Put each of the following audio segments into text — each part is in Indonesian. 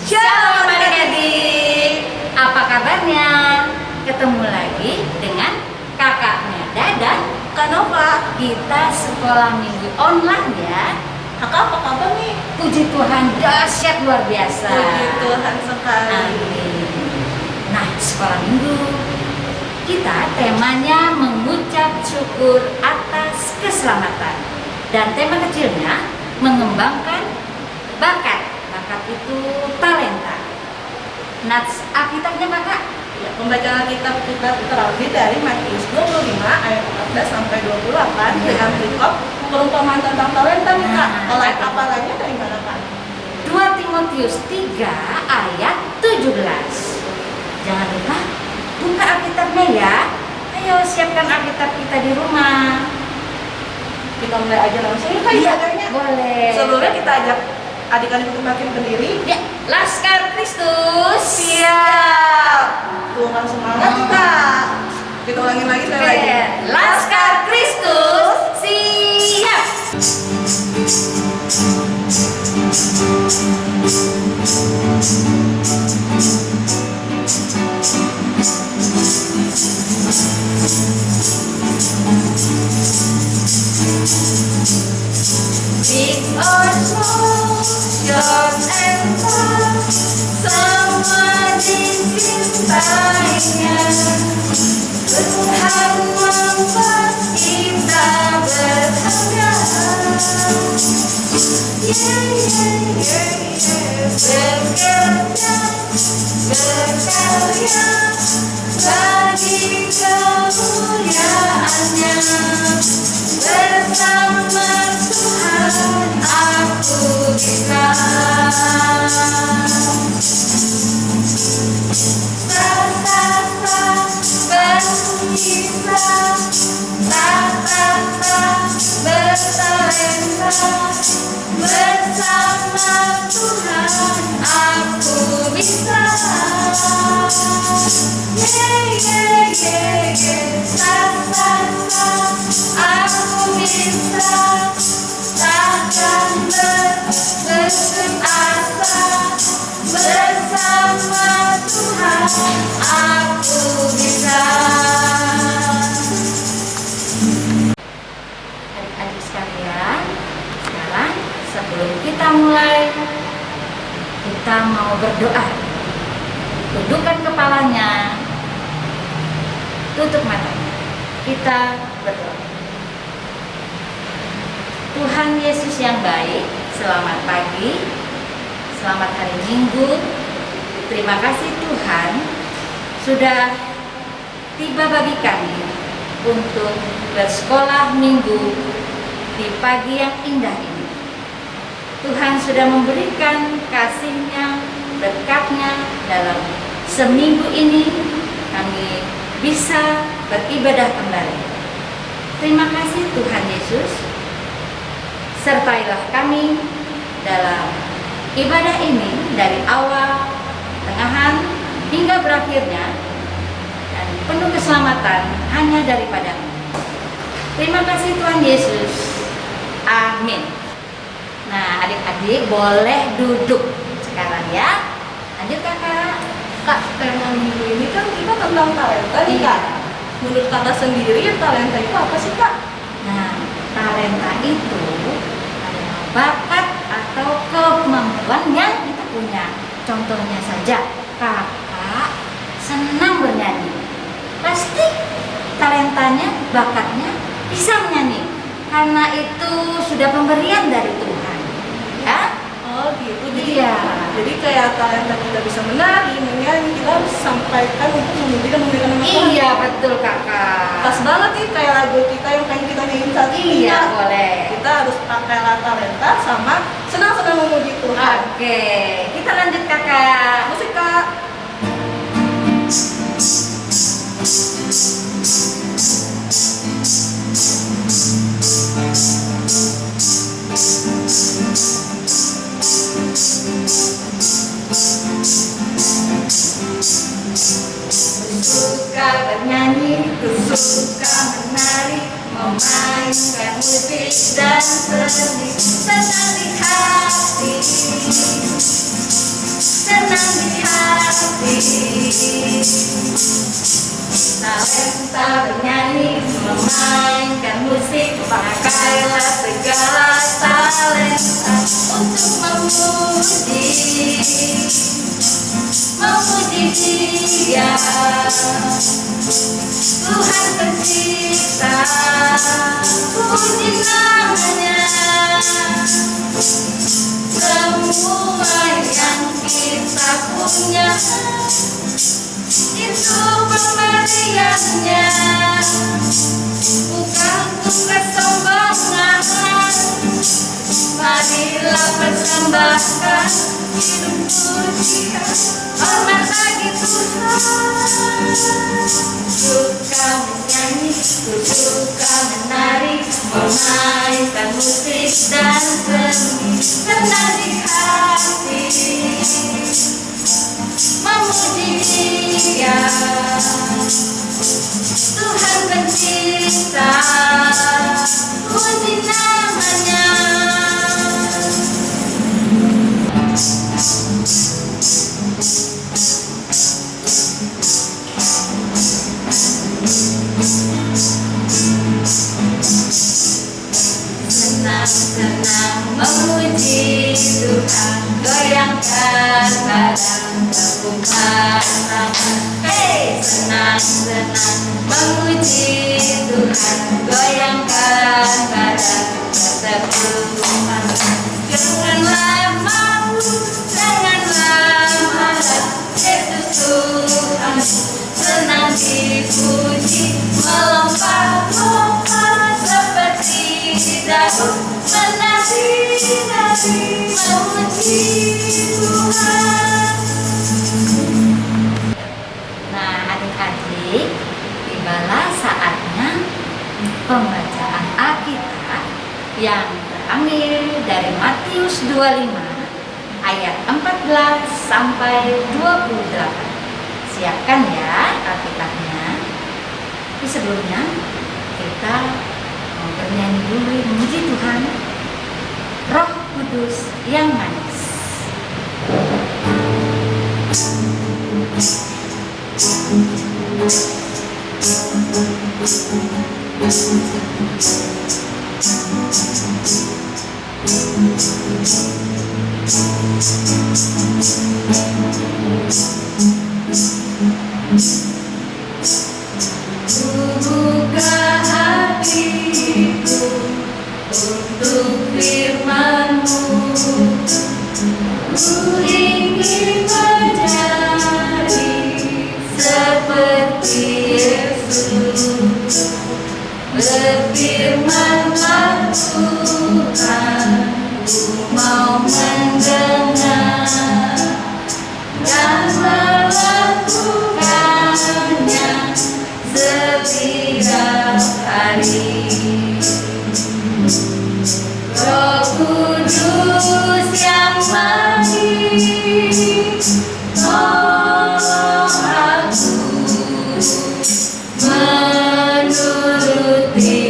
Shalom adik-adik, apa kabarnya? Ketemu lagi dengan kakak Meda dan Kak Nova. kita sekolah minggu online ya. Kakak apa kabar nih? Puji Tuhan, dahsyat luar biasa. Puji Tuhan sekali. Amin. Nah, sekolah minggu kita temanya mengucap syukur atas keselamatan, dan tema kecilnya mengembangkan bakat. Bakat itu talenta. Nats Alkitabnya kakak? Ya, pembacaan Alkitab kita terambil dari Matius 25 ayat 14 sampai 28 dengan perikop perumpamaan tentang talenta nih Kak. Kalau hafalannya dari mana Kak? 2 Timotius 3 ayat 17. Jangan lupa buka Alkitabnya ya. Ayo siapkan Alkitab kita di rumah. Kita mulai aja langsung ya Kak Iya, ibadahnya. boleh. Sebelumnya kita ajak adik-adik untuk makin berdiri. Ya, Laskar Kristus. Siap. Tuhan semangat Kak. Kita ulangin lagi sekali lagi. Oke, Laskar Kristus siap. Big or small, short and tall, semua dicintainya. Tuhan membuat kita berharga. Bekerja, berkarya bagi kemuliaannya. Bersama Tuhan aku bisa. Bertalenta, bersama Tuhan aku bisa. Aku bisa. Takkan berputus asa. Bersama Tuhan aku bisa. Adik-adik sekalian, sekarang sebelum kita mulai, kita mau berdoa. Tundukkan kepalanya, tutup matanya. Kita berdoa. Tuhan Yesus yang baik, selamat pagi, selamat hari Minggu. Terima kasih Tuhan sudah tiba bagi kami untuk bersekolah minggu di pagi yang indah ini. Tuhan sudah memberikan kasih-Nya, berkat-Nya dalam seminggu ini kami bisa beribadah kembali. Terima kasih Tuhan Yesus. Sertailah kami dalam ibadah ini dari awal, tengahan, hingga berakhirnya, dan penuh keselamatan hanya daripada-Mu. Terima kasih Tuhan Yesus. Amin. Nah, adik-adik boleh duduk sekarang ya. Lanjut kakak. Kak, tema minggu ini kan kita tentang talenta nih Iya. Kak. Menurut kakak sendiri talenta itu apa sih Kak? Nah, talenta itu adalah bakat atau kemampuan yang kita punya. Contohnya saja, kakak senang bernyanyi. Pasti talentanya, bakatnya bisa menyanyi. Karena itu sudah pemberian dari Tuhan. Ya? Oh gitu. Iya. Jadi kayak talenta kita bisa menari, menyanyi, kita harus sampaikan untuk memuji dan memberikan nama Tuhan. Iya, betul kakak. Pas banget nih kayak lagu kita yang pengen kita nyanyiin saat ini. Iya, Kak. boleh. Kita harus pakai talenta sama senang-senang memuji Tuhan. Oke, kita lanjut kakak. Musik Kak. Suka bernyanyi, suka menari, memainkan musik dan seni, senang di hati. senang di hati. Talenta bernyanyi, memainkan musik, pakailah segala talenta untuk memuji Dia. Tuhan pencipta, puji namanya. Semua yang kita punya itu pemberiannya, bukan untuk kesombongan. Marilah persembahkan hidup pujian, hormat bagi Tuhan. Suka menyanyi, suka menari, memainkan musik dan seni, senang di hati memuji Dia. Tuhan pencipta, puji namanya. Senang-senang memuji Tuhan, goyangkan badan, tepukkan tangan. Hey, senang-senang memuji Tuhan, goyangkan badan, tepukkan tangan. Janganlah malu, janganlah marah, Yesus Tuhan senang dipuji, melompat-lompat seperti daun, menari-nari memuji Tuhan. Nah, adik-adik, tibalah saatnya pembacaan Alkitab yang terambil dari Matius 25 ayat 14 sampai 28. Siapkan ya Alkitabnya. Tapi sebelumnya kita mau bernyanyi dulu memuji Tuhan. Roh Kudus yang manis. Buka hatiku untuk firman-Mu, ku ingin menjadi seperti Yesus. Berfirman-Lah Tuhan, ku mau mendengar dan melakukannya setiap hari. Roh Kudus yang manis, tolong aku menuruti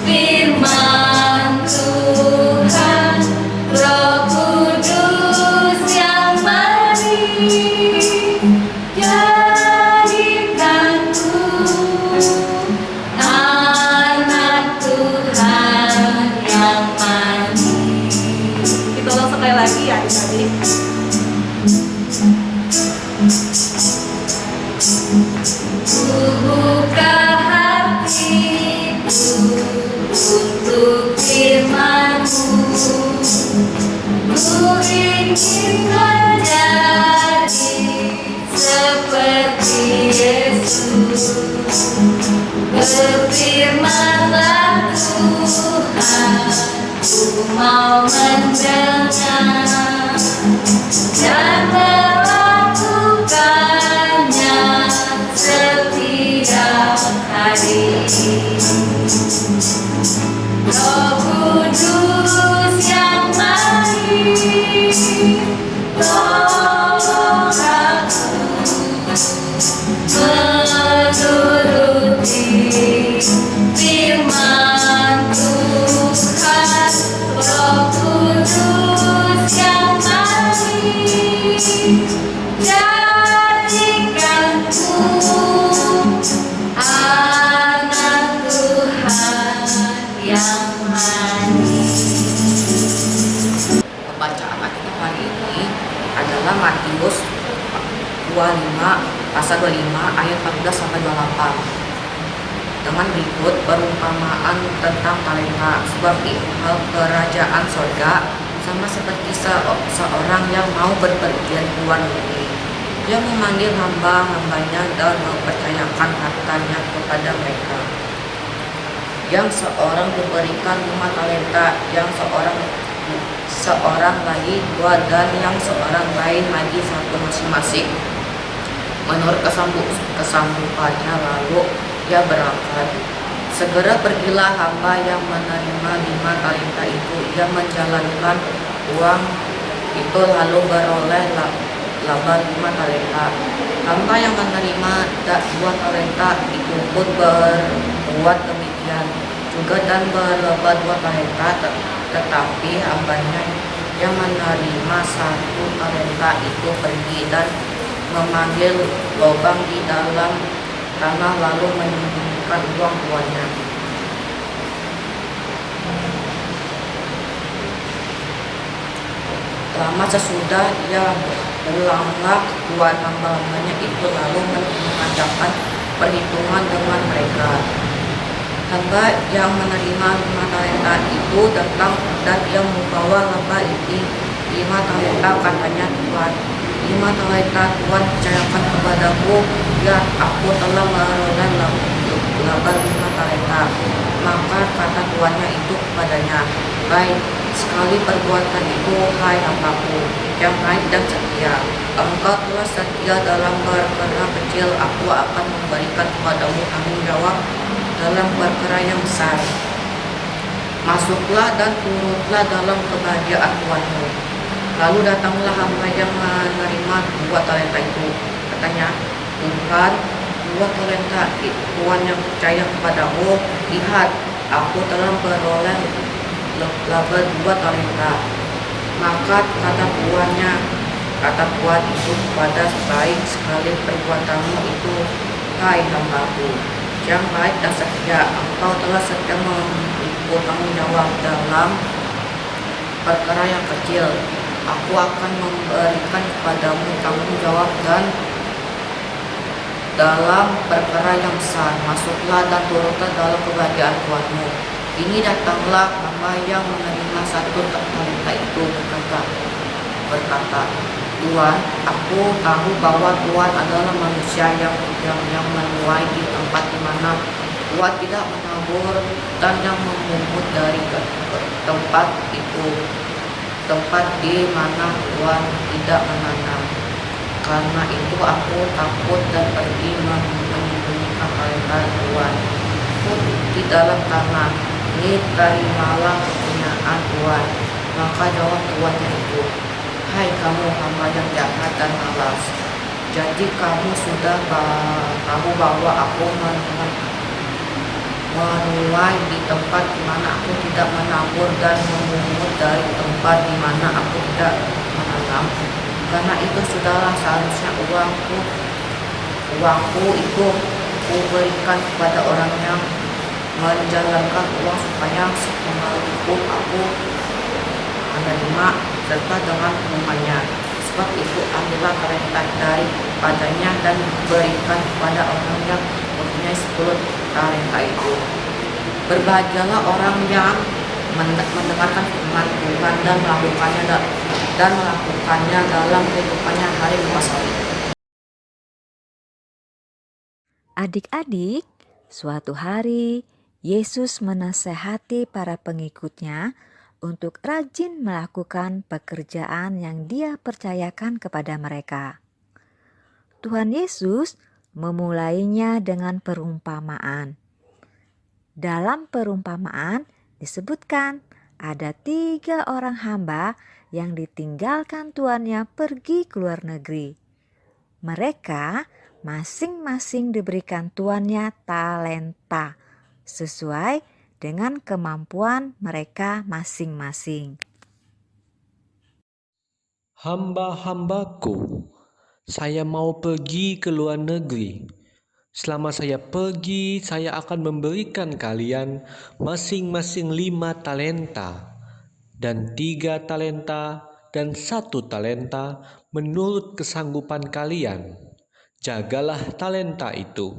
firman Tuhan. Roh Kudus yang manis, jadikanku anak Tuhan yang manis. Kita ulang sekali lagi ya adik-adik. Buka hatiku untuk firman-Mu, ku ingin menjadi seperti Yesus. Berfirman-Lah Tuhan, ku mau mendengar dan melakukannya setiap hari. Roh Kudus yang manis, tolong aku menuruti firman Tuhan. Roh Kudus pasal 25 ayat 14 sampai 28. Dengan berikut perumpamaan tentang talenta. Sebab hal kerajaan sorga sama seperti seorang yang mau berpergian ke luar negeri. Dia memanggil hamba-hambanya dan mempercayakan hartanya kepada mereka. Yang seorang diberikan 5 talenta, yang seorang lagi 2, dan yang seorang lain lagi 1 masing-masing. Menurut kesanggupannya lalu ia berangkat. Segera pergilah hamba yang menerima 5 talenta itu. Ia menjalankan uang itu lalu beroleh laba 5 talenta. Hamba yang menerima 2 talenta itu pun berbuat demikian juga dan berlaba 2 talenta. Tetapi hambanya yang menerima 1 talenta itu pergi dan memanggil lubang di dalam tanah lalu menyembunyikan uang tuannya. Lama sesudah ia pulanglah keluar hamba-hambanya itu lalu mengadakan perhitungan dengan mereka. Hamba yang menerima 5 talenta itu datang dan ia membawa laba ini 5 talenta. Katanya, Tuhan, 5 talenta Tuhan percayakan kepadaku, ya aku telah meroleh laba 5 talenta. Maka kata tuannya itu kepadanya, baik sekali perbuatan itu, hai hambaku yang baik dan setia. Engkau telah setia dalam perkara kecil, aku akan memberikan kepadamu tanggung jawab dalam perkara yang besar. Masuklah dan turutlah dalam kebahagiaan Tuhanmu. Lalu datanglah hamba yang menerima 2 talenta itu. Katanya, Tuhan, 2 talenta Tuhan yang percaya kepadamu, lihat, aku telah beroleh laba 2 talenta. Maka kata Tuhan itu kepada, baik sekali perbuatanmu itu, hai hambaku yang baik dan setia. Engkau telah setia memikul tanggung jawab dalam perkara yang kecil. Aku akan memberikan kepadamu tanggung jawab dan dalam perkara yang besar. Masuklah dan turutlah dalam kebahagiaan Tuhanmu. Ini datanglah hamba yang menerima 1 talenta itu berkata, Tuhan, aku tahu bahwa Tuhan adalah manusia yang menuai di tempat di mana Tuhan tidak menabur dan yang memungut dari tempat itu, tempat di mana Tuhan tidak menanam. Karena itu aku takut dan pergi menyembunyikan talenta Tuhan di dalam tanah. Ini terimalah kepunyaan Tuhan. Maka jawab tuannya itu, hai kamu hamba yang jahat dan malas, jadi kamu sudah tahu bahwa aku menuai di tempat di mana aku tidak menabur dan memungut dari tempat di mana aku tidak menanam. Karena itu sudahlah seharusnya uangku itu kuberikan kepada orang yang menjalankan uang supaya sepengaruhku aku menerima serta dengan rumahnya. Sebab itu ambillah talenta daripadanya dan berikan kepada orang yang mempunyai 10 talenta itu. Berbahagialah orang yang mendengarkan firman Tuhan dan melakukannya dalam kehidupannya hari lepas hari. Adik-adik, suatu hari Yesus menasehati para pengikutnya untuk rajin melakukan pekerjaan yang Dia percayakan kepada mereka. Tuhan Yesus memulainya dengan perumpamaan. Dalam perumpamaan disebutkan ada 3 orang hamba yang ditinggalkan tuannya pergi ke luar negeri. Mereka masing-masing diberikan tuannya talenta sesuai dengan kemampuan mereka masing-masing. Hamba-hambaku, saya mau pergi ke luar negeri. Selama saya pergi, saya akan memberikan kalian masing-masing 5 talenta dan 3 talenta dan 1 talenta menurut kesanggupan kalian. Jagalah talenta itu.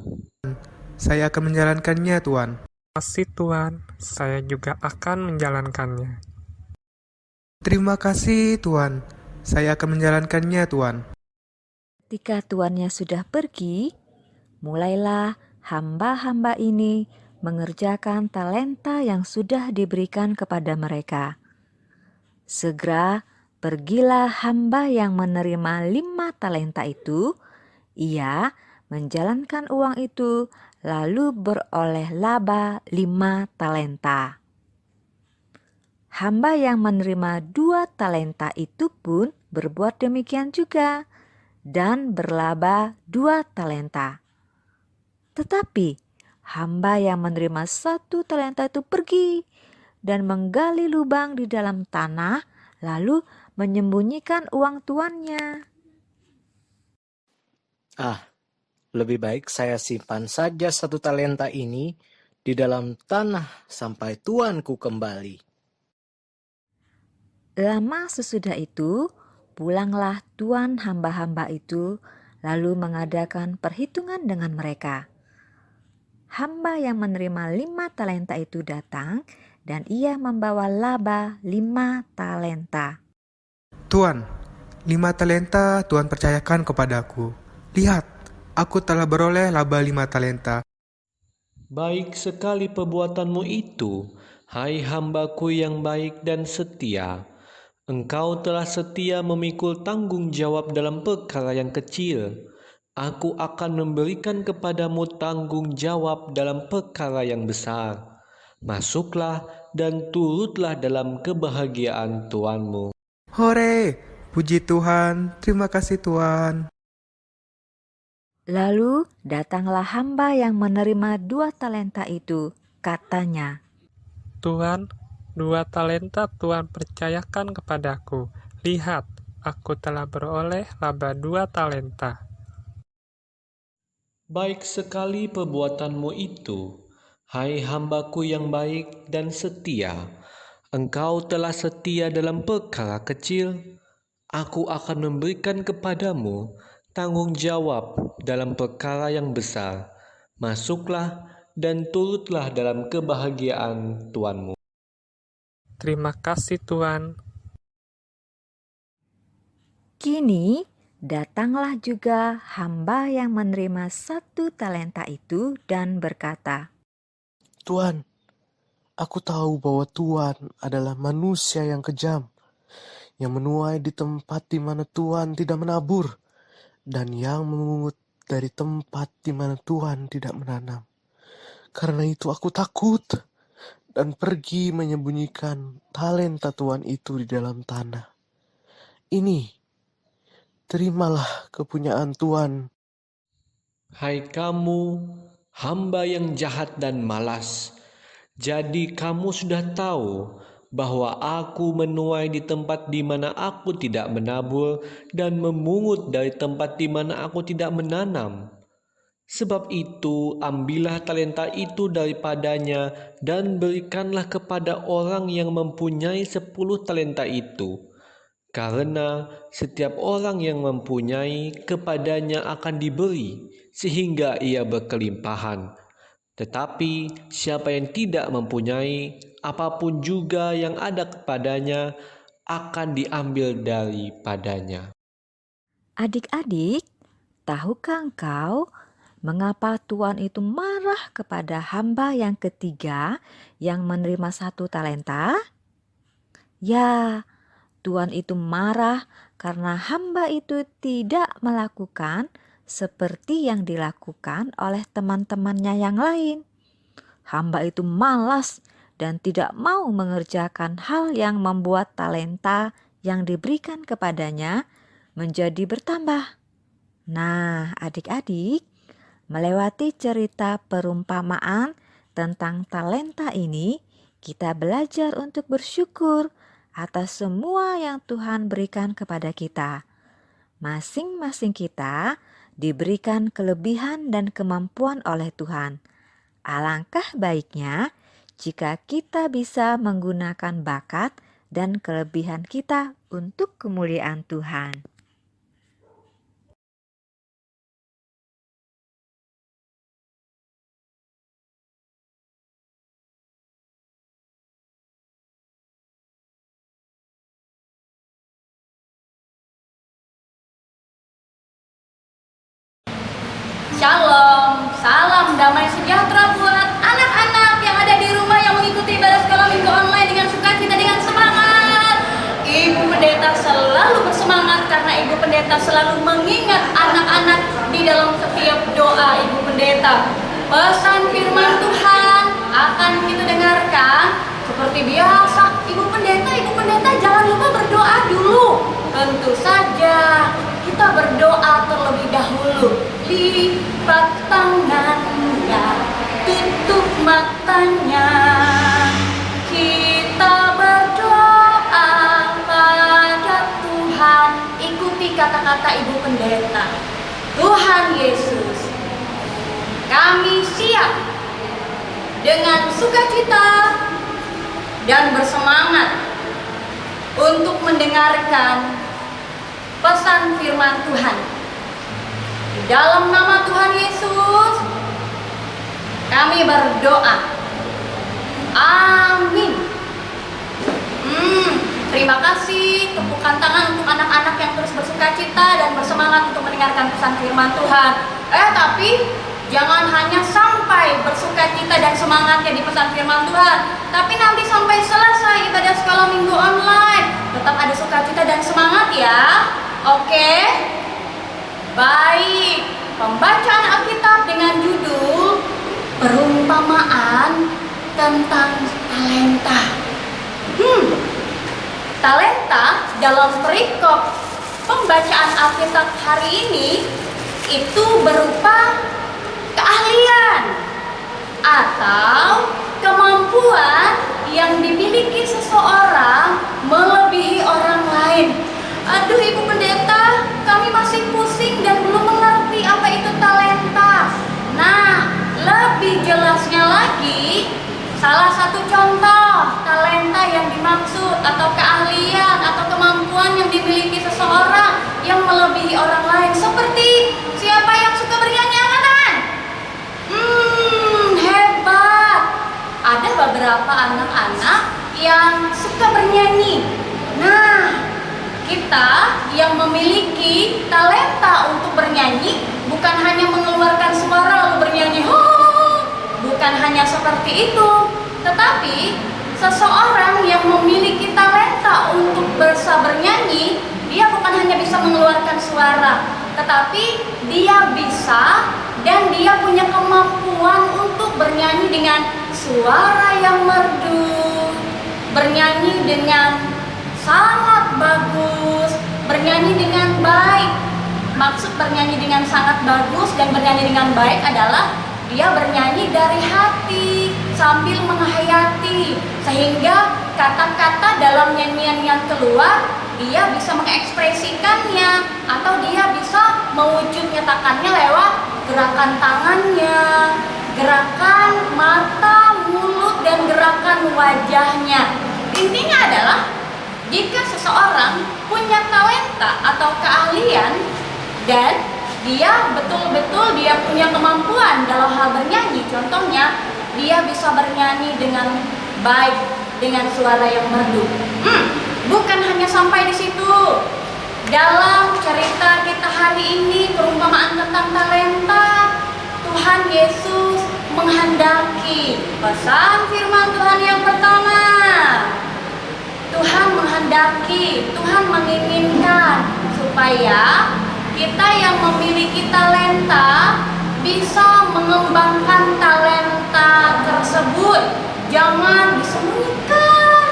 Saya akan menjalankannya, Tuan. Kasih Tuan, saya juga akan menjalankannya. Terima kasih, Tuan. Saya akan menjalankannya, Tuan. Ketika tuannya sudah pergi, mulailah hamba-hamba ini mengerjakan talenta yang sudah diberikan kepada mereka. Segera pergilah hamba yang menerima 5 talenta itu. Ia menjalankan uang itu lalu beroleh laba 5 talenta. Hamba yang menerima 2 talenta itu pun berbuat demikian juga dan berlaba 2 talenta. Tetapi hamba yang menerima 1 talenta itu pergi dan menggali lubang di dalam tanah lalu menyembunyikan uang tuannya. Lebih baik saya simpan saja 1 talenta ini di dalam tanah sampai tuanku kembali. Lama sesudah itu, pulanglah tuan hamba-hamba itu lalu mengadakan perhitungan dengan mereka. Hamba yang menerima 5 talenta itu datang dan ia membawa laba 5 talenta. Tuan, 5 talenta Tuan percayakan kepadaku. Lihat, aku telah beroleh laba 5 talenta. Baik sekali perbuatanmu itu, hai hambaku yang baik dan setia. Engkau telah setia memikul tanggung jawab dalam perkara yang kecil. Aku akan memberikan kepadamu tanggung jawab dalam perkara yang besar. Masuklah dan turutlah dalam kebahagiaan Tuanmu. Hore, puji Tuhan, terima kasih Tuan. Lalu datanglah hamba yang menerima 2 talenta itu, katanya, Tuan, 2 talenta Tuan percayakan kepadaku. Lihat, aku telah beroleh laba 2 talenta. Baik sekali perbuatanmu itu, hai hambaku yang baik dan setia. Engkau telah setia dalam perkara kecil, aku akan memberikan kepadamu tanggung jawab dalam perkara yang besar. Masuklah dan turutlah dalam kebahagiaan Tuanmu. Terima kasih Tuan. Kini datanglah juga hamba yang menerima 1 talenta itu dan berkata, Tuan, aku tahu bahwa Tuan adalah manusia yang kejam, yang menuai di tempat di mana Tuan tidak menabur, dan yang memungut dari tempat di mana Tuan tidak menanam. Karena itu aku takut dan pergi menyembunyikan talenta Tuan itu di dalam tanah. Ini, terimalah kepunyaan Tuan. Hai kamu, hamba yang jahat dan malas. Jadi kamu sudah tahu bahwa aku menuai di tempat di mana aku tidak menabur dan memungut dari tempat di mana aku tidak menanam. Sebab itu, ambillah talenta itu daripadanya dan berikanlah kepada orang yang mempunyai 10 talenta itu. Karena setiap orang yang mempunyai, kepadanya akan diberi, sehingga ia berkelimpahan. Tetapi siapa yang tidak mempunyai, apapun juga yang ada kepadanya akan diambil daripadanya. Adik-adik, tahukah engkau mengapa Tuhan itu marah kepada hamba yang ketiga yang menerima 1 talenta? Ya, Tuhan itu marah karena hamba itu tidak melakukan seperti yang dilakukan oleh teman-temannya yang lain. Hamba itu malas dan tidak mau mengerjakan hal yang membuat talenta yang diberikan kepadanya menjadi bertambah. Nah, adik-adik, melewati cerita perumpamaan tentang talenta ini, kita belajar untuk bersyukur atas semua yang Tuhan berikan kepada kita. Masing-masing kita diberikan kelebihan dan kemampuan oleh Tuhan. Alangkah baiknya jika kita bisa menggunakan bakat dan kelebihan kita untuk kemuliaan Tuhan. Shalom, salam damai sejahtera buat anak-anak yang ada di rumah yang mengikuti ibadah sekolah minggu online dengan sukacita, dengan semangat. Ibu Pendeta selalu bersemangat karena Ibu Pendeta selalu mengingat anak-anak di dalam setiap doa Ibu Pendeta. Pesan firman Tuhan akan kita dengarkan seperti biasa. Ibu Pendeta jangan lupa berdoa dulu. Tentu saja kita berdoa terlebih dahulu. Lipat tangannya, tutup matanya, kita berdoa pada Tuhan. Ikuti kata-kata Ibu Pendeta. Tuhan Yesus, kami siap dengan sukacita dan bersemangat untuk mendengarkan pesan firman Tuhan. Di dalam nama Tuhan Yesus, kami berdoa. Amin. Terima kasih. Tepukan tangan untuk anak-anak yang terus bersukacita dan bersemangat untuk mendengarkan pesan firman Tuhan. Tapi jangan hanya sampai bersukacita dan semangatnya di pesan firman Tuhan, tapi nanti sampai selesai ibadah sekolah minggu online tetap ada sukacita dan semangat ya. Oke? Baik. Pembacaan Alkitab dengan judul Perumpamaan tentang Talenta. Talenta dalam perikop pembacaan Alkitab hari ini itu berupa keahlian atau kemampuan yang dimiliki seseorang melebihi orang lain. Aduh Ibu Pendeta, kami masih pusing dan belum mengerti apa itu talenta. Nah, lebih jelasnya lagi, salah satu contoh talenta yang dimaksud atau keahlian atau kemampuan yang dimiliki seseorang yang melebihi orang lain. Seperti siapa yang suka bernyanyi, angkat tangan. Hebat. Ada beberapa anak-anak yang suka bernyanyi. Nah, kita yang memiliki talenta untuk bernyanyi bukan hanya mengeluarkan suara lalu bernyanyi, bukan hanya seperti itu, tetapi seseorang yang memiliki talenta untuk bisa bernyanyi, dia bukan hanya bisa mengeluarkan suara, tetapi dia bisa dan dia punya kemampuan untuk bernyanyi dengan suara yang merdu, bernyanyi dengan sangat bagus, bernyanyi dengan baik. Maksud bernyanyi dengan sangat bagus dan bernyanyi dengan baik adalah dia bernyanyi dari hati sambil menghayati, sehingga kata-kata dalam nyanyian yang keluar dia bisa mengekspresikannya atau dia bisa mewujud nyatakannya lewat gerakan tangannya, gerakan mata, mulut, dan gerakan wajahnya. Intinya adalah jika seseorang punya talenta atau keahlian dan dia betul-betul dia punya kemampuan dalam hal bernyanyi, contohnya dia bisa bernyanyi dengan baik dengan suara yang merdu. Bukan hanya sampai di situ. Dalam cerita kita hari ini, perumpamaan tentang talenta, Tuhan Yesus menghendaki pesan firman Tuhan yang pertama. Tuhan menghendaki, Tuhan menginginkan supaya kita yang memiliki talenta bisa mengembangkan talenta tersebut. Jangan disembunyikan.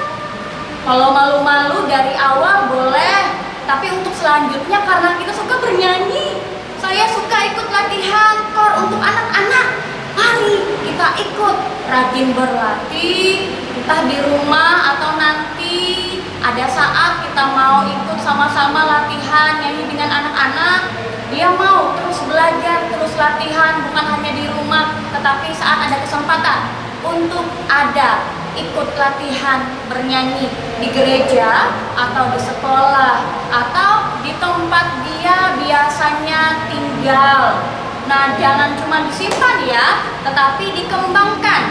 Kalau malu-malu dari awal boleh, tapi untuk selanjutnya karena kita suka bernyanyi, saya suka ikut latihan kor untuk anak-anak. Mari kita ikut, rajin berlatih, entah di rumah atau nanti ada saat kita mau ikut sama-sama latihan nyanyi dengan anak-anak. Dia mau terus belajar, terus latihan, bukan hanya di rumah, tetapi saat ada kesempatan untuk ada ikut latihan bernyanyi di gereja atau di sekolah atau di tempat dia biasanya tinggal. Nah, jangan cuma disimpan ya, tetapi dikembangkan,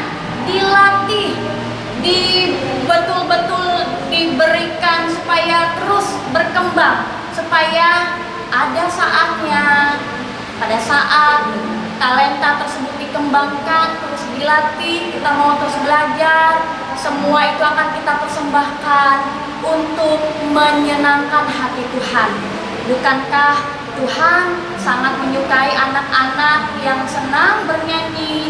dilatih, betul-betul diberikan supaya terus berkembang, supaya ada saatnya, pada saat talenta tersebut dikembangkan, terus dilatih, kita mau terus belajar, semua itu akan kita persembahkan untuk menyenangkan hati Tuhan. Bukankah Tuhan sangat menyukai anak-anak yang senang bernyanyi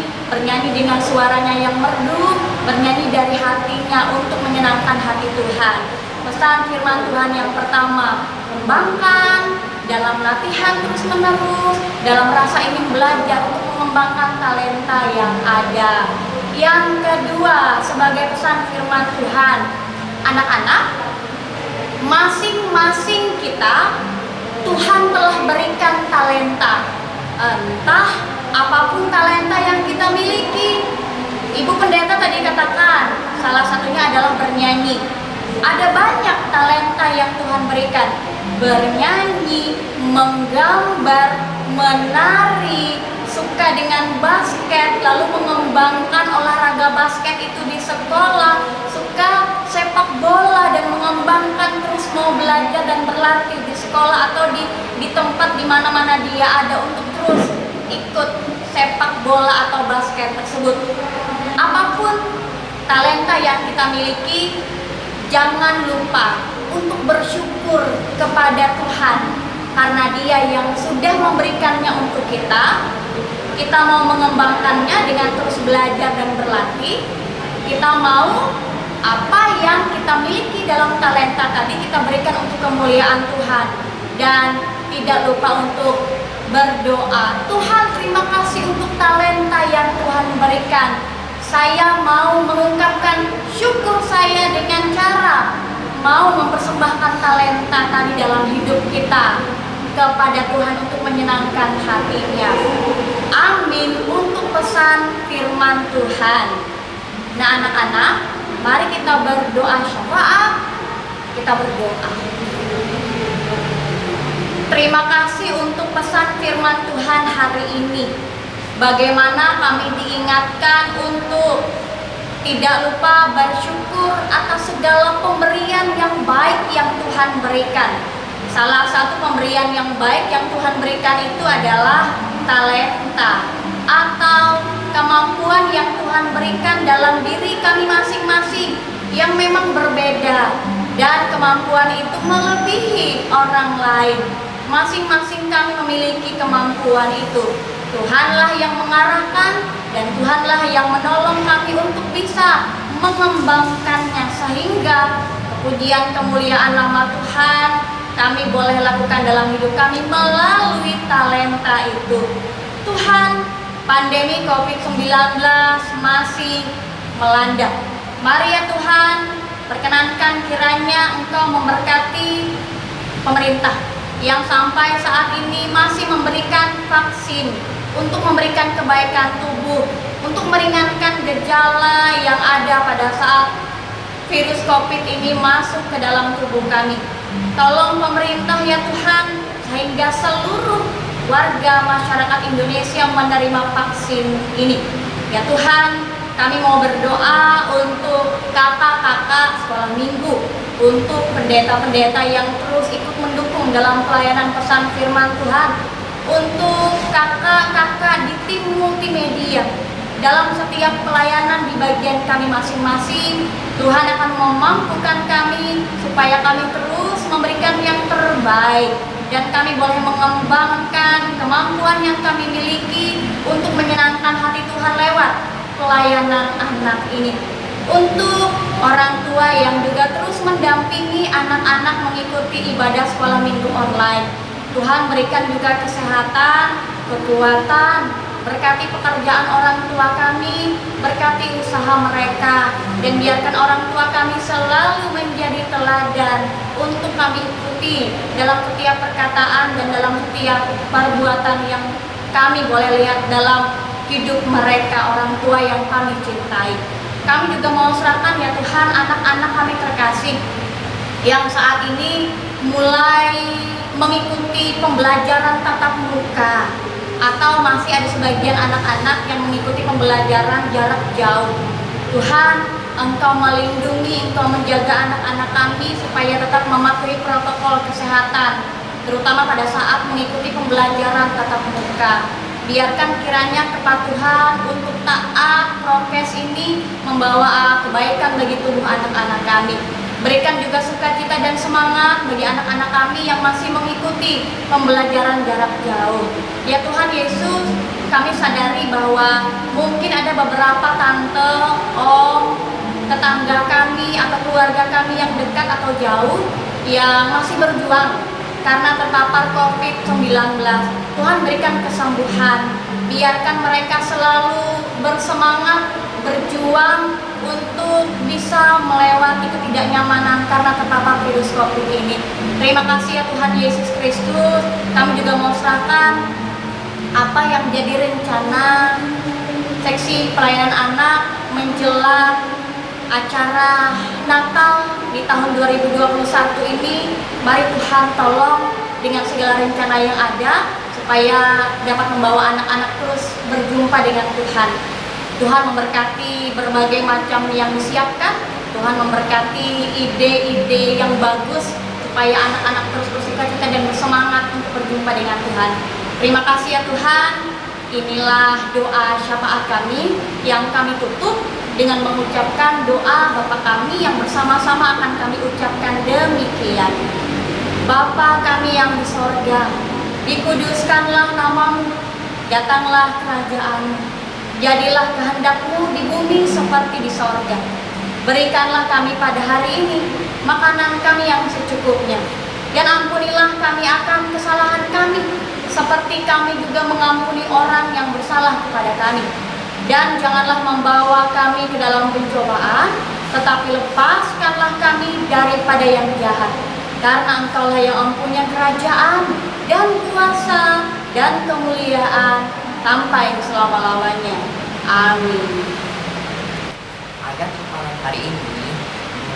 dengan suaranya yang merdu, bernyanyi dari hatinya untuk menyenangkan hati Tuhan. Pesan firman Tuhan yang pertama, kembangkan dalam latihan terus-menerus, dalam rasa ingin belajar untuk mengembangkan talenta yang ada. Yang kedua, sebagai pesan firman Tuhan, anak-anak, masing-masing kita Tuhan telah berikan talenta. Entah apapun talenta yang kita miliki. Ibu pendeta tadi katakan, salah satunya adalah bernyanyi. Ada banyak talenta yang Tuhan berikan. Bernyanyi, menggambar, menari, suka dengan basket, lalu mengembangkan olahraga basket itu di sekolah, suka sepak bola dan mengembangkan, terus mau belajar dan berlatih di sekolah atau di tempat di mana-mana dia ada untuk terus ikut sepak bola atau basket tersebut. Apapun talenta yang kita miliki, jangan lupa untuk bersyukur kepada Tuhan karena Dia yang sudah memberikannya untuk kita. Kita mau mengembangkannya dengan terus belajar dan berlatih. Kita mau apa yang kita miliki dalam talenta tadi kita berikan untuk kemuliaan Tuhan. Dan tidak lupa untuk berdoa. Tuhan, terima kasih untuk talenta yang Tuhan berikan. Saya mau mengungkapkan syukur saya dengan cara mau mempersembahkan talenta tadi dalam hidup kita kepada Tuhan untuk menyenangkan hatinya. Amin untuk pesan firman Tuhan. Nah anak-anak, mari kita berdoa syafaat. Kita berdoa. Terima kasih untuk pesan firman Tuhan hari ini. Bagaimana kami diingatkan untuk tidak lupa bersyukur atas segala pemberian yang baik yang Tuhan berikan. Salah satu pemberian yang baik yang Tuhan berikan itu adalah talenta atau kemampuan yang Tuhan berikan dalam diri kami masing-masing yang memang berbeda, dan kemampuan itu melebihi orang lain. Masing-masing kami memiliki kemampuan itu. Tuhanlah yang mengarahkan dan Tuhanlah yang menolong kami untuk bisa mengembangkannya sehingga kepujian kemuliaan nama Tuhan kami boleh lakukan dalam hidup kami melalui talenta itu. Tuhan, pandemi COVID-19 masih melanda. Mari ya Tuhan, perkenankan kiranya Engkau memberkati pemerintah yang sampai saat ini masih memberikan vaksin untuk memberikan kebaikan tubuh, untuk meringankan gejala yang ada pada saat virus COVID ini masuk ke dalam tubuh kami. Tolong pemerintah ya Tuhan, sehingga seluruh warga masyarakat Indonesia menerima vaksin ini. Ya Tuhan, kami mau berdoa untuk kakak-kakak sekolah minggu, untuk pendeta-pendeta yang terus ikut mendukung dalam pelayanan pesan firman Tuhan, untuk kakak-kakak di tim multimedia dalam setiap pelayanan di bagian kami masing-masing. Tuhan akan memampukan kami supaya kami terus memberikan yang terbaik dan kami boleh mengembangkan kemampuan yang kami miliki untuk menyenangkan hati Tuhan lewat pelayanan anak ini. Untuk orang tua yang juga terus mendampingi anak-anak mengikuti ibadah sekolah minggu online, Tuhan berikan juga kesehatan, kekuatan, berkati pekerjaan orang tua kami, berkati usaha mereka, dan biarkan orang tua kami selalu menjadi teladan untuk kami ikuti dalam setiap perkataan dan dalam setiap perbuatan yang kami boleh lihat dalam hidup mereka, orang tua yang kami cintai. Kami juga mau serahkan ya Tuhan anak-anak kami terkasih yang saat ini mulai mengikuti pembelajaran tatap muka, atau masih ada sebagian anak-anak yang mengikuti pembelajaran jarak jauh. Tuhan, Engkau melindungi, Engkau menjaga anak-anak kami supaya tetap mematuhi protokol kesehatan, terutama pada saat mengikuti pembelajaran tatap muka. Biarkan kiranya kepatuhan untuk taat prokes ini membawa kebaikan bagi tubuh anak-anak kami. Berikan juga sukacita dan semangat bagi anak-anak kami yang masih mengikuti pembelajaran jarak jauh. Ya Tuhan Yesus, kami sadari bahwa mungkin ada beberapa tante, om, tetangga kami atau keluarga kami yang dekat atau jauh yang masih berjuang karena terpapar COVID-19. Tuhan berikan kesembuhan, biarkan mereka selalu bersemangat, berjuang untuk bisa melewati ketidaknyamanan karena terpapar virus COVID ini. Terima kasih ya Tuhan Yesus Kristus. Kami juga mau serahkan apa yang menjadi rencana seksi pelayanan anak menjelang acara Natal di tahun 2021 ini. Mari Tuhan tolong dengan segala rencana yang ada supaya dapat membawa anak-anak terus berjumpa dengan Tuhan. Tuhan memberkati berbagai macam yang disiapkan. Tuhan memberkati ide-ide yang bagus supaya anak-anak terus bersukacita dan bersemangat untuk berjumpa dengan Tuhan. Terima kasih ya Tuhan. Inilah doa syafaat kami yang kami tutup dengan mengucapkan doa Bapa kami yang bersama-sama akan kami ucapkan demikian. Bapa kami yang di sorga, dikuduskanlah namamu, datanglah kerajaan-mu, jadilah kehendak-mu di bumi seperti di sorga. Berikanlah kami pada hari ini makanan kami yang secukupnya, dan ampunilah kami akan kesalahan kami, seperti kami juga mengampuni orang yang bersalah kepada kami. Dan janganlah membawa kami ke dalam pencobaan, tetapi lepaskanlah kami daripada yang jahat. Karena Engkaulah yang mempunyai kerajaan dan kuasa dan kemuliaan sampai selama-lamanya. Amin. Ayat hafalan hari ini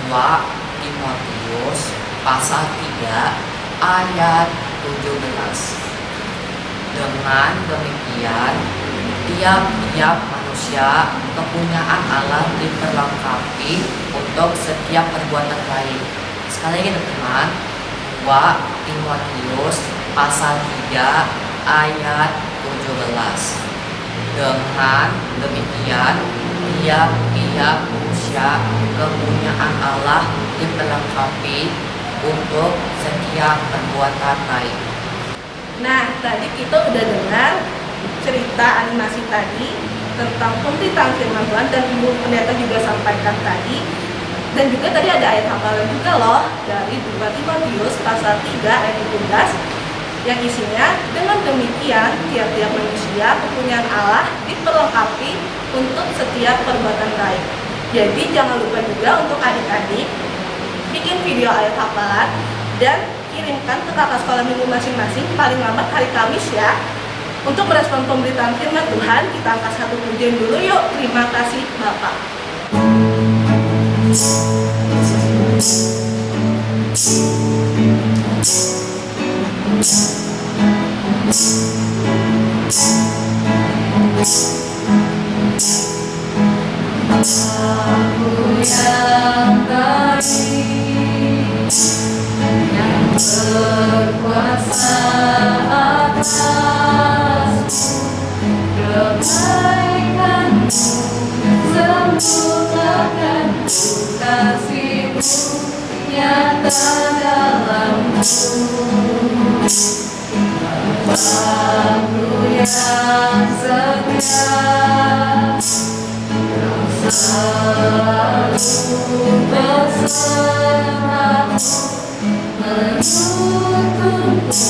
2 Timotius pasal 3 ayat 17. Dengan demikian, tiap-tiap manusia kepunyaan Allah diperlengkapi untuk setiap perbuatan baik. Sekali lagi teman-teman, 2 Timotius pasal 3 ayat 17. Dengan demikian, tiap-tiap manusia kepunyaan Allah diperlengkapi untuk setiap perbuatan baik. Nah, tadi kita udah dengar cerita animasi tadi tentang pemberitaan firman Tuhan dan Ibu Pendeta juga sampaikan tadi. Dan juga tadi ada ayat hafalan juga loh dari 2 Timotius pasal 3 ayat 17 yang isinya, dengan demikian tiap-tiap manusia kepunyaan Allah diperlengkapi untuk setiap perbuatan baik. Jadi jangan lupa juga untuk adik-adik bikin video ayat hafalan dan kirimkan ke kakak sekolah minggu masing-masing paling lambat hari Kamis ya. Untuk merespon pemberitaan firman Tuhan, kita angkat satu pujian dulu yuk. Terima kasih Bapak. Aku yang baik, yang berkuasa atasku, kebaikanmu sempurnakan kasihmu nyata dalamku. Aku yang setia, selalu bersamamu, menuntunku,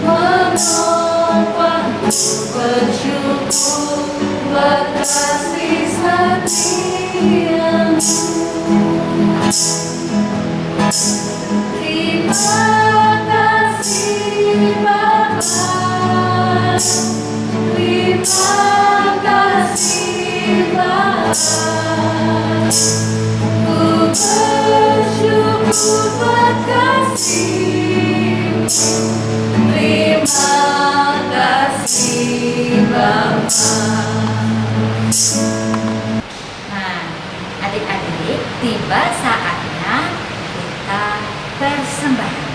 menopangku, bersyukur berkasih setiamu. Terima kasih Bapa, terima kasih Bapa, ku bersyukur berkasih. Terima kasih Bapa. Nah, adik-adik, tiba saatnya kita persembahan.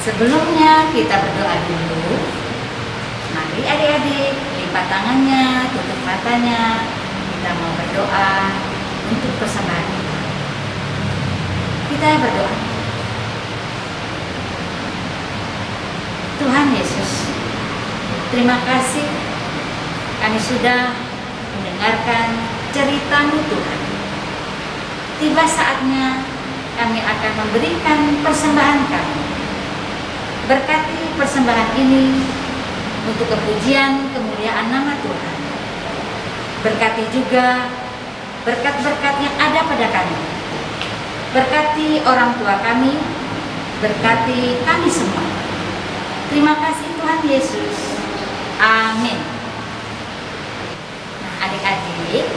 Sebelumnya kita berdoa dulu. Mari Mari adik-adik, lipat tangannya, tutup matanya. Kita mau berdoa untuk persembahan kita. Kita berdoa. Tuhan Yesus, terima kasih kami sudah mendengarkan cerita-Mu Tuhan. Tiba saatnya kami akan memberikan persembahan kami. Berkati persembahan ini untuk kepujian kemuliaan nama Tuhan. Berkati juga berkat-berkat yang ada pada kami. Berkati orang tua kami, berkati kami semua. Terima kasih Tuhan Yesus. Amin. Nah, adik-adik,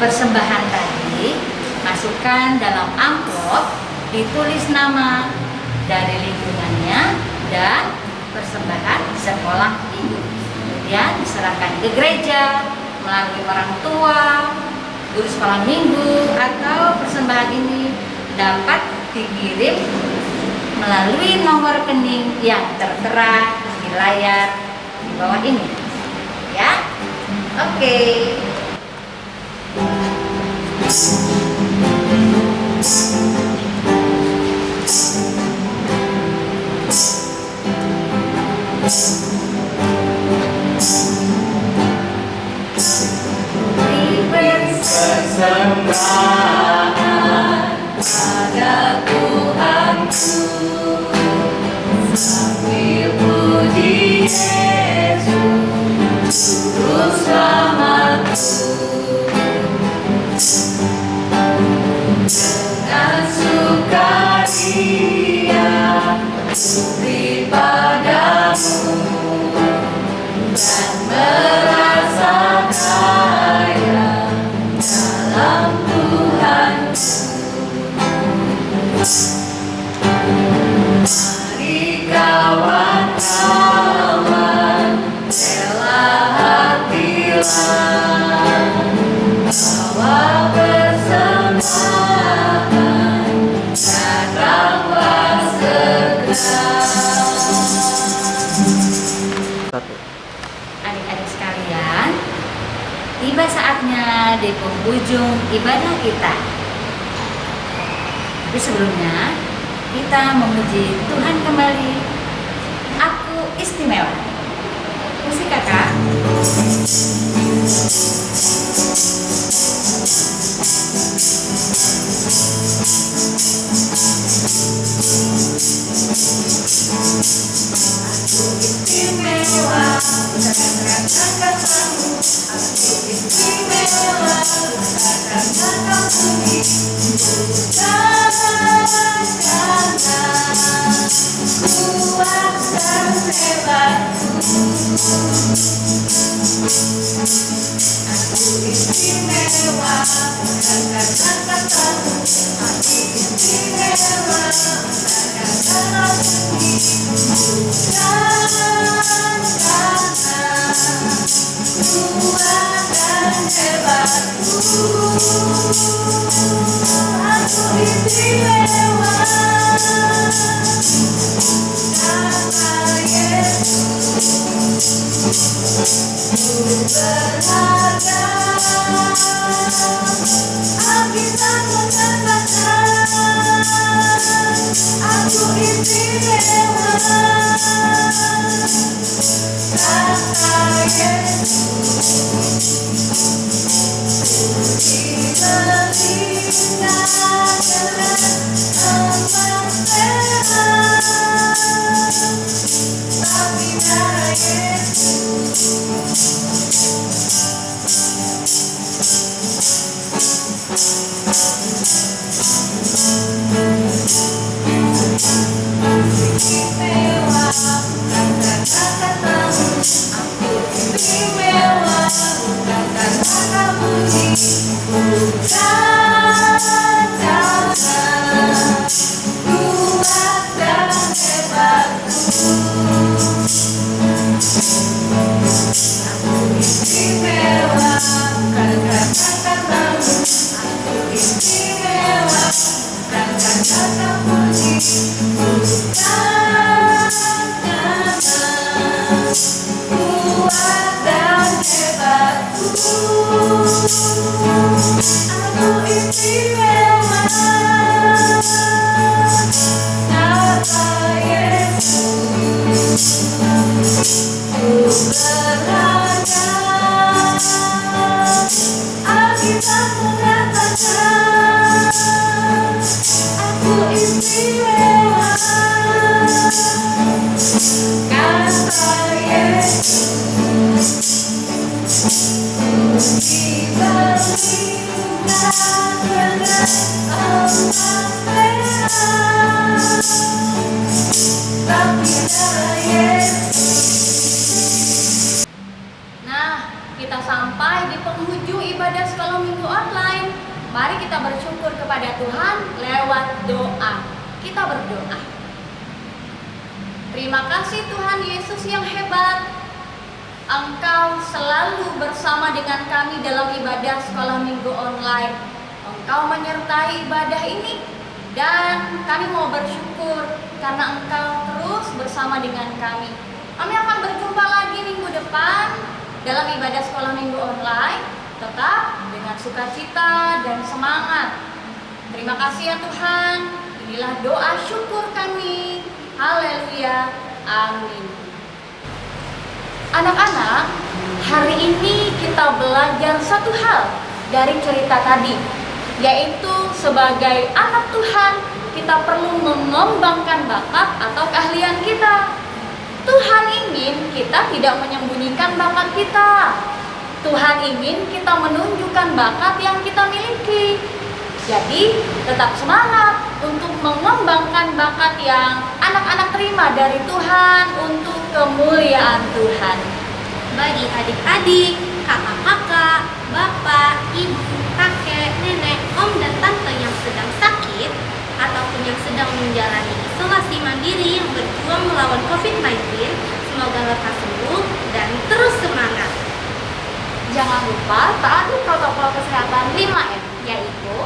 persembahan tadi masukkan dalam amplop, ditulis nama dari lingkungannya dan persembahan sekolah minggu. Kemudian diserahkan ke gereja melalui orang tua, guru sekolah minggu, atau persembahan ini dapat dikirim melalui nomor rekening yang tertera di layar di bawah ini. Ya, oke. Adik-adik sekalian, tiba saatnya di penghujung ibadah kita. Tapi sebelumnya kita memuji Tuhan kembali. Aku istimewa. Musik kakak. Istimewa, kata-katamu. Aku istimewa, kata-katamu. Bukan karena kuat dan hebatku. Aku istimewa, kata-katamu. Aku istimewa, kata-katamu. Bukan karena kuat dan hebatku. Aku istimewa karena Yesus. Ku berharga, Alkitab mengatakan aku istimewa karena Yesus. Istimewa, Nah, kita sampai di penghujung ibadah sekolah minggu online. Mari kita bersyukur kepada Tuhan lewat doa. Kita berdoa. Terima kasih Tuhan Yesus yang hebat. Engkau selalu bersama dengan kami dalam ibadah sekolah minggu online. Engkau menyertai ibadah ini dan kami mau bersyukur karena Engkau terus bersama dengan kami. Kami akan berjumpa lagi minggu depan dalam ibadah sekolah minggu online, tetap dengan sukacita dan semangat. Terima kasih ya Tuhan. Inilah doa syukur kami. Haleluya. Amin. Anak-anak, hari ini kita belajar satu hal dari cerita tadi, yaitu sebagai anak Tuhan, kita perlu mengembangkan bakat atau keahlian kita. Tuhan ingin kita tidak menyembunyikan bakat kita. Tuhan ingin kita menunjukkan bakat yang kita miliki. Jadi, tetap semangat untuk mengembangkan bakat yang anak-anak terima dari Tuhan untuk kemuliaan Tuhan. Bagi adik-adik, kakak-kakak, bapak, ibu, kakek, nenek, om, dan tante yang sedang sakit ataupun yang sedang menjalani isolasi mandiri yang berjuang melawan COVID-19, semoga lekas sembuh dan terus semangat. Jangan lupa taati protokol kesehatan 5M, yaitu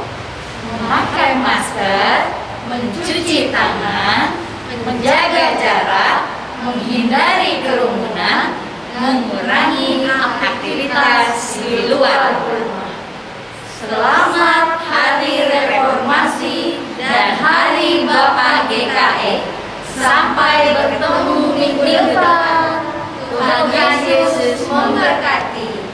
Memakai masker, mencuci tangan, menjaga jarak, menghindari kerumunan, mengurangi aktivitas di luar rumah. Selamat Hari Reformasi dan Hari Bapak GKE. Sampai bertemu minggu depan. Tuhan Yesus memberkati.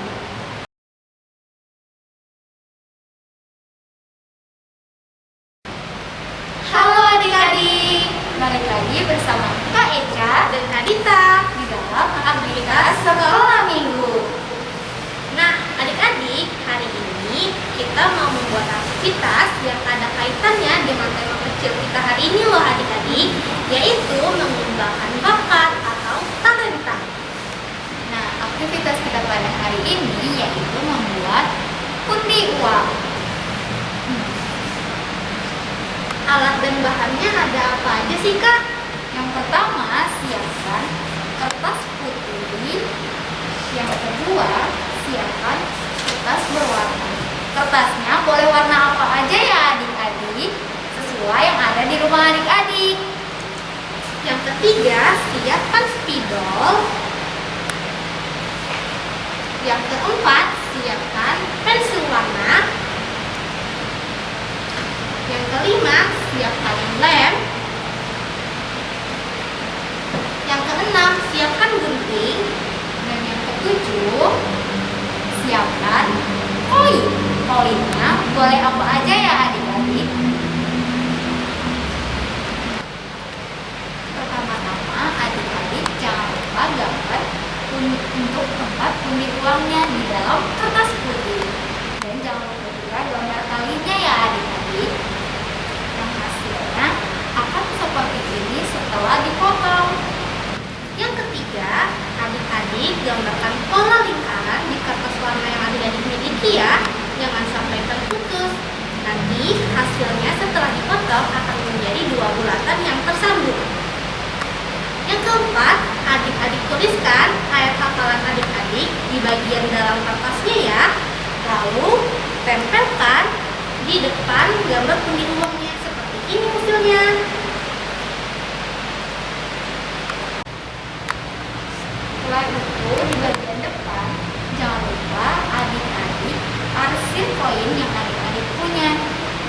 Halo adik-adik, Balik lagi bersama Kak Eca dan Kak Dita di dalam aktivitas sekolah minggu. Nah, adik-adik, hari ini kita mau membuat aktivitas yang ada kaitannya dengan tema kecil kita hari ini loh adik-adik, yaitu mengembangkan bakat atau talenta. Nah, aktivitas kita pada hari ini yaitu membuat pundi uang. Alat dan bahannya ada apa aja sih Kak? Yang pertama, siapkan kertas putih. Yang kedua, siapkan kertas berwarna. Kertasnya boleh warna apa aja ya adik-adik, sesuai yang ada di rumah adik-adik. Yang ketiga, siapkan spidol. Yang keempat, siapkan pensil warna. Yang kelima, siapkan lem. Yang keenam, siapkan gunting. Dan yang ketujuh, siapkan koin. Koinnya boleh apa aja ya adik-adik. Pertama-tama adik-adik jangan lupa gambar untuk tempat pundi uangnya di dalam kertas putih. Dan jangan lupa juga gambar talinya ya adik-adik. Yang hasilnya akan seperti ini setelah dipotong. Yang ketiga, adik-adik gambarkan pola lingkaran di kertas warna yang adik-adik miliki ya. Jangan sampai terputus. Nanti hasilnya setelah dipotong akan menjadi dua bulatan yang tersambung. Yang keempat, adik-adik tuliskan ayat hafalan adik-adik di bagian dalam kertasnya ya. Lalu tempelkan di depan gambar pundi uangnya seperti ini hasilnya. Selain itu, di bagian depan jangan lupa adik-adik arsip koin yang adik-adik punya.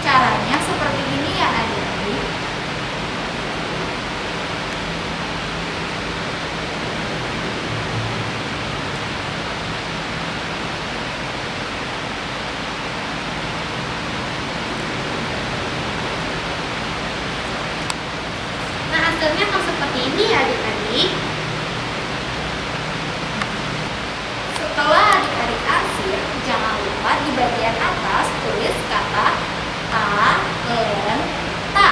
Caranya seperti ini ya adik-adik. hasilnya akan seperti ini ya adik-adik. Setelah adik-adik arsir, jangan lupa di bagian atas tulis kata talenta,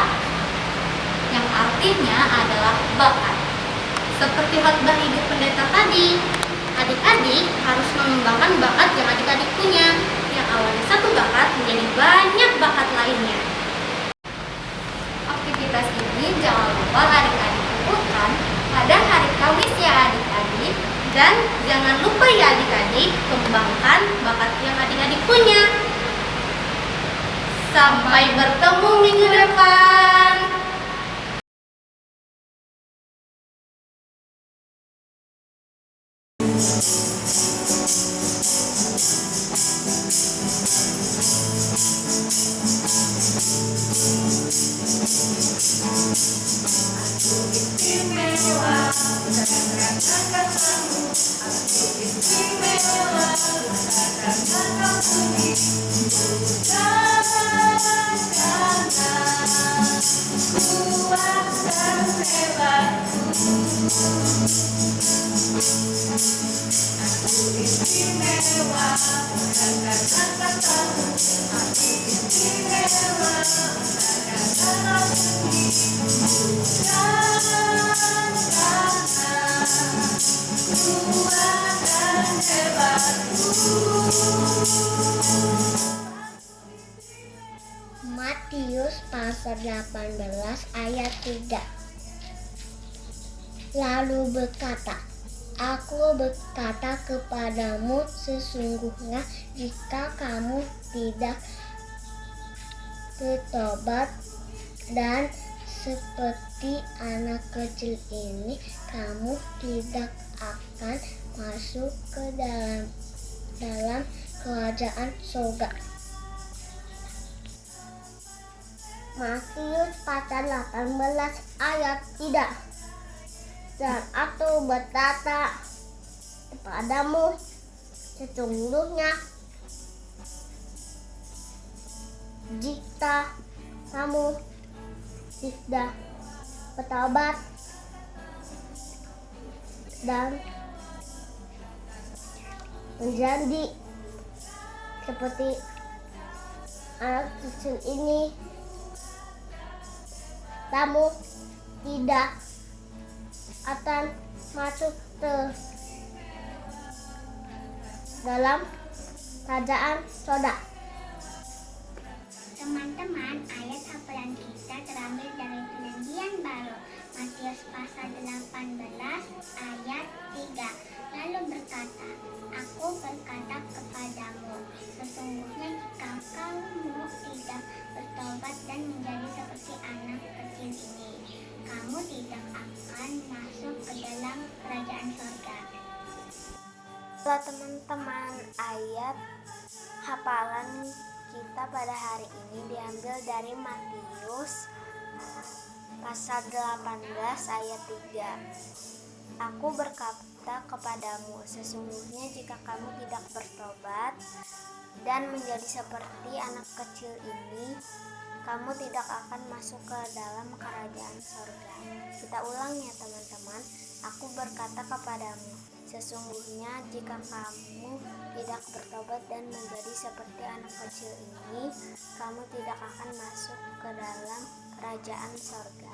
yang artinya adalah bakat. Seperti khotbah hidup pendeta tadi, adik-adik harus mengembangkan bakat yang adik-adik punya. Yang awalnya satu bakat menjadi banyak bakat lainnya. Aktivitas ini jangan lupa adik-adik lakukan pada hari Kamis ya adik-adik. Dan jangan lupa ya adik-adik, kembangkan bakat yang adik-adik punya. Sampai bertemu minggu depan. Matius pasal 18 ayat 3. Lalu berkata, Aku berkata kepadamu, sesungguhnya jika kamu tidak bertobat dan seperti anak kecil ini, kamu tidak akan masuk ke dalam kerajaan surga. Matius pasal 18 ayat 3. Dan aku berkata kepadamu, sesungguhnya jika kamu tidak bertobat dan menjadi seperti anak kecil ini, kamu tidak akan masuk ke dalam kerajaan surga. Teman-teman, ayat hafalan kita terambil dari Perjanjian Baru, Matius pasal 18 ayat 3. Lalu berkata, Aku berkata kepadamu, sesungguhnya jika kamu tidak bertobat dan menjadi seperti anak kecil ini, kamu tidak akan masuk ke dalam kerajaan surga. Halo teman-teman, ayat hafalan kita pada hari ini diambil dari Matius pasal 18 ayat 3. Aku berkata kepadamu, sesungguhnya jika kamu tidak bertobat dan menjadi seperti anak kecil ini, kamu tidak akan masuk ke dalam kerajaan surga. Kita ulang ya teman-teman. Aku berkata kepadamu, sesungguhnya jika kamu tidak bertobat dan menjadi seperti anak kecil ini, kamu tidak akan masuk ke dalam kerajaan surga.